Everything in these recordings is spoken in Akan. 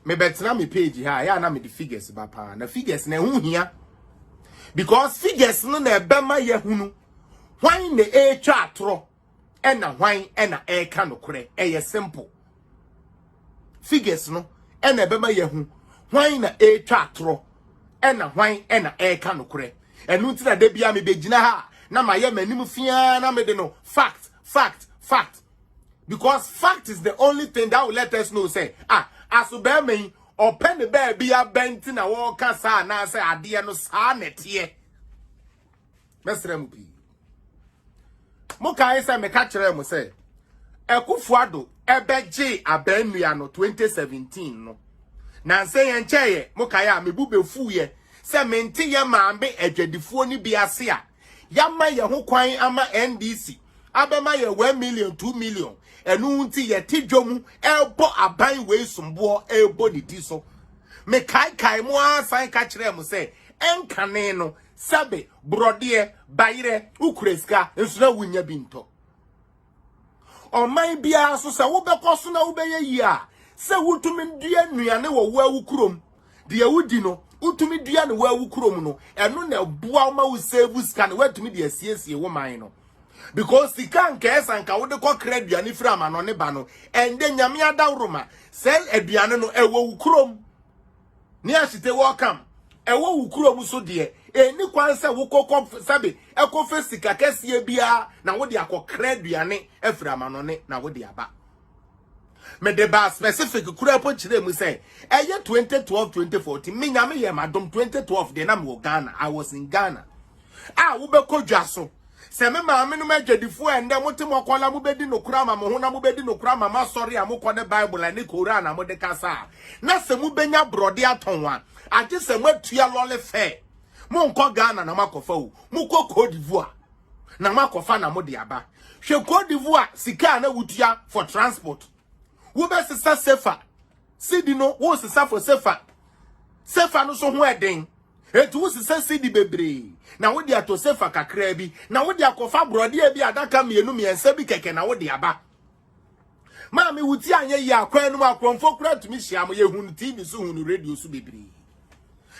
me betina me page ha ya na me the figures ba pa na figures na hu hia because figures no na ebema ye hunu hwan na etwa atro ena hwan ena eka no kore eye simple figures no ena ebema ye hu hwan na etwa atro ena hwan ena eka no kore enu nti na de bia me begina ha na maye manim fia na me de no fact because fact is the only thing that will let us know say asube me open the bear bia benti na wo kasa na say ade no sa netie mesrem pi mo kai say me ka kire mo say Ekufuado ebeje abenua no 2017 no na say yen cheye mo kai a me bu befu ye say menti ye maambe adwadifuo ni biase a yama ye ho kwan ama NDC abema ye 1 million 2 million enu nti ye tidwomu ebo aban we sumbo ebo ni ti so me kai mo asan ka kire mo say enkane no sabe brode bayire ukreska nsuna wunya binto oman bia so se wo bekoso na wo beye yi a se wutumi dua nuane wo wawu krom de wudi no utumi dua ne wawu krom no eno na boa ma wo save scan watumi de asiesie wo man no because sika nka esanka wo de kokra aduane fra ma no ne ba no ende nyame adawroma sel aduane no ewo krom ni asite welcome ewo wukrom so de eni kwanse wo kokop sabe ekofe sika kese bia na wo de akokra aduane afra ma no ne na wo de aba me de ba specific kura po chire mu say eye 2012 2014 me nyame ye madom 2012 de na me Ghana. I was in Ghana wo be kodwa so se me ma me no madwadifo ende motemo kwala mu bedi no kura ma mo ho na mu bedi no kura ma ma sorry amokọ ne Bible ani Quran na mo de kasa na se mu benya brode atonwa age se matua lole fe mo nko Ghana na makofa o mu ko Cote d'Ivoire na makofa na mo de aba hwe Cote d'Ivoire sika na wutua for transport wo be sesa sefa sidi no wo sesa for sefa no so ho eden etu wo sesa sidi bebre na wo de ato sefa kakra bi na wo de akofa brode bi adaka mienu miensa bi keke na wo de aba ma me wuti anye yi akwan no akromfo kura tumi hia mo ye hunu TV so hunu radio so bebre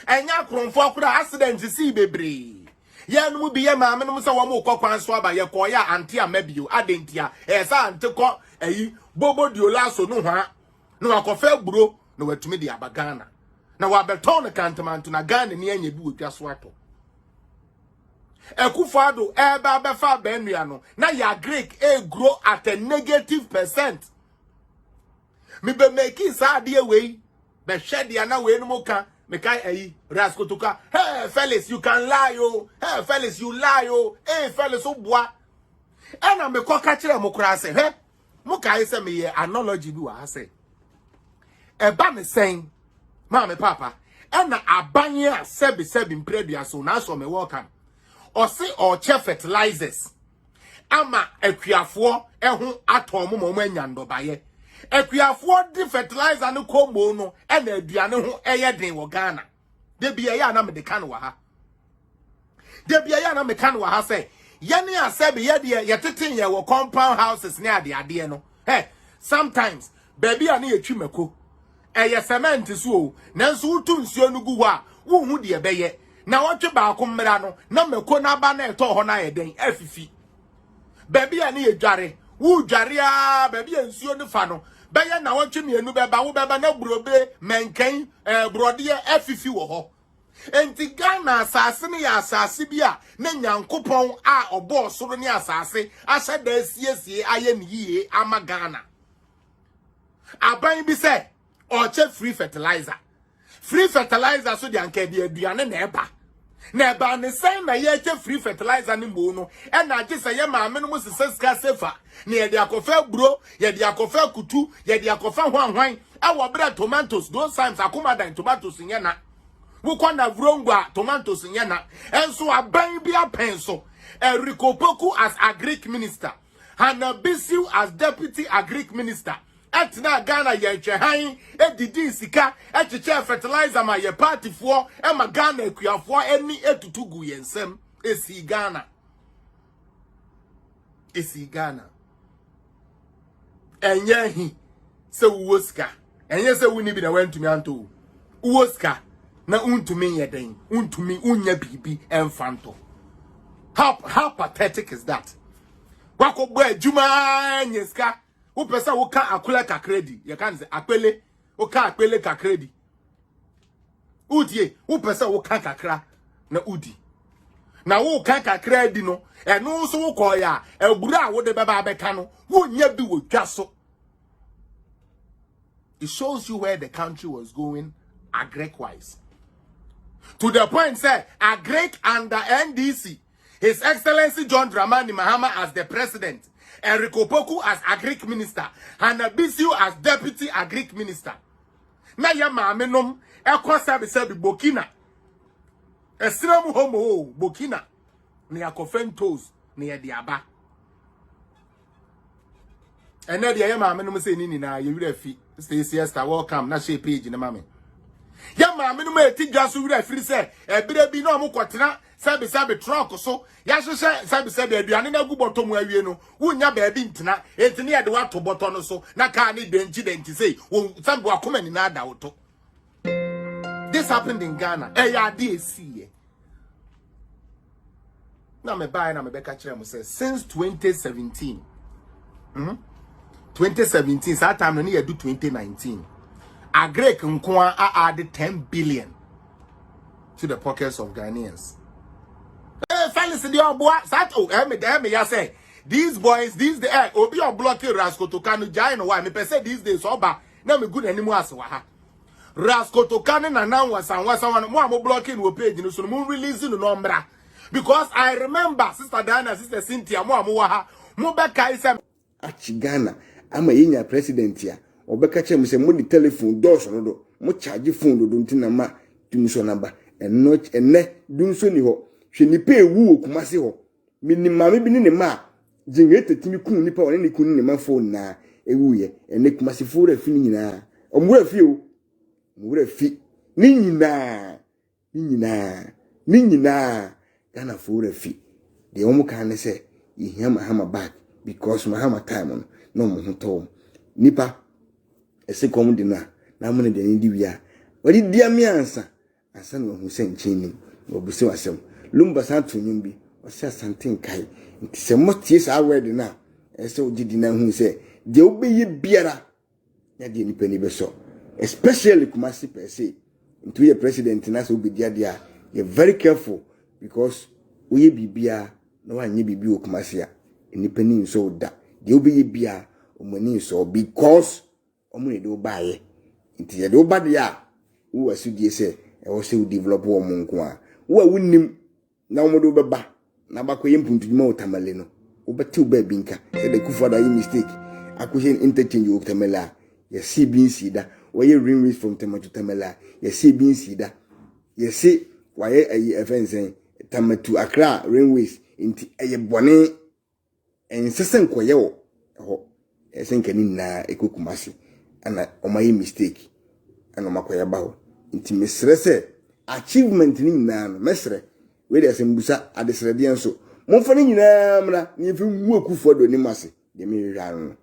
enya akromfo akura accident si bebre ye no mu bi ye ma me no so wo mo kokwan so aba ye ko ya anti amabio adentia sa ante ko ayi bobo diola so no hwa no akofa gburo no watumi de aba Ghana na wa beton kantamanto na Ghana ni anya bi wotwa so ato Ekufuado eba befa benua no na ya Greek grow at a -% me be make sa de we be hwede na we no moka me kai ayi raskotoka hey Felix you can lie oh hey Felix you lie oh hey Felix oboa ena me ko ka kire mo kura se he mo kai se me ye analogy bi wa se eba me sen ma me papa ena abanye a sebi mpredua so na so me welcome or say or che fertilizers ama akuafo eho atom mo anya ndobaye akuafo di fertilizer no kombo no e na aduane ho eye den wo Ghana de bia ya na me de kan wa ha de bia ya na me kan wa ha say ye ne asebe ye de ye teten ye wo compound houses ne ade no sometimes baby ani etwi mako eye cement so nanso utu nsuo no gu ho a wo hu de beye na wotwe ba akommra no na mako na ba na eto ho na yeden afifi baby ani edware wo dware a baby nsuo ne fa no beye na wotwe mienu beba wo beba na burobe menken brode afifi wo ho enti Ghana asase ne ya asase bi a na nyankopon a obo soro ne asase ahye da siesie aye ne yie ama Ghana aban bi se oche free fertilizer so de anka de aduane na eba ne sen na ye che free fertilizer ne mo no e na age se ye maame no mo sesika sefa na ye de akofa buro ye de akofa kutu ye de akofa hwanhwan e wo bra tomatoes those times akomadan tomatoes nye na wo kwana vrongwa tomatoes nye na enso aban bi apenso Enrico Poku as agric minister Hannah Bisiu as deputy agric minister Etina Ghana ye chehan edidi sika echeche fertilizer ma ye party for e ma Ghana akuafo eni etutugu yensem esi Ghana enye hi se wo sika And yes, we need to went to me anto. Uoska na untumi yeden. Untumi unya bibi enfanto. How pathetic is that? Wako boy juma nyeska. Upesa uka akule kakredi. You can say akpele. Uka akpele kakredi. Udie. Upesa uka kakra na udi. Na uka kakredi no. E no so uko ya. E bura wo de baba abeka no. Wo nya bi wo twaso. It shows you where the country was going agric-wise. To the point, say, agric under NDC, His Excellency John Dramani Mahama as the president, Enrico Poku as agric minister, and Bisiu as deputy agric minister. Na ya maamenom, ekwa sabi Bokina. Esiramu homo, Bokina. Ni akofen toes, ni ya diaba. And then the ya maamenom say nini na you refi. Stay siesta, welcome, na share page na mame. Ya maame no ma ti dwa so wura afiri se ebire bi na omo kwotena sabe truck so ya hwehwe sabe aduane na gu bottom awie no wunya ba bi ntena entene ya de wato bottom no so na ka ni denti sei wo sabe akoma ni na ada woto. This happened in Ghana. Ya DAC na me buy na me be ka kire mo say since 2017 2017 that time no near do 2019 agric nkoa add 10 billion to the pockets of Ghanaians. Fellas the oboa that me ya say these boys the obi o blocking Rasco to Kanu jai no why me say these days oba na me good animu ase wa ha Rasco to Kanu na now wasan mo blocking wo page no so mo release no number because I remember sister Diana sister Cynthia mo wa ha mo be kai say Ghana ama yenya president ya obeka che mse mo di telephone doors no do mo charge phone do ntina ma tumuso namba enne dunso ni ho hwe nipa ewu okumase ho minima me bi ni ne ma jingete timi kun nipa woni ne kun ne ma phone na ewu ye enne kumase phone afi ni nyina omura fi o omura fi ni nyina Ghana phone afi de omo kan ne se yihia mahama back because mahama time no mo hoto nipa ese kom di na mo ne de ndi wia wadi dia mi ansa na hu se nchini obuse wasem lumba sa tunyum bi o se santin kai nti se mo tie sa word na ese ogidi na hu se de obeyi biara ya de nipa ni be so especially Kumasi per se into your president na so obedia dia you very careful because we bibia na wanye bibi o Kumasi a nipa ni so da de obeyi bia omani so because omuni do baye nti ye do bade ya wo asudie se e wo se wo develop wo monko a wo awunim na wo do beba na bakoye mpuntuduma otamale no wo beti wo ba binka se de kufada yi mistake akoje interchange wo tamala ye see bin sida wo ye ring from tamatu tamala ye see bin sida ye see waye ayi efensen tamatu Accra railways nti eye bone ensesen koye wo ho esenkani na ekokumasi ana omayi mistake ana makoya bawo nti mesrese achievement ni na no mesre we dey sembusa adesrede enso momfa ni nyina mra ni fi mu akufo do ni mase de me hwa no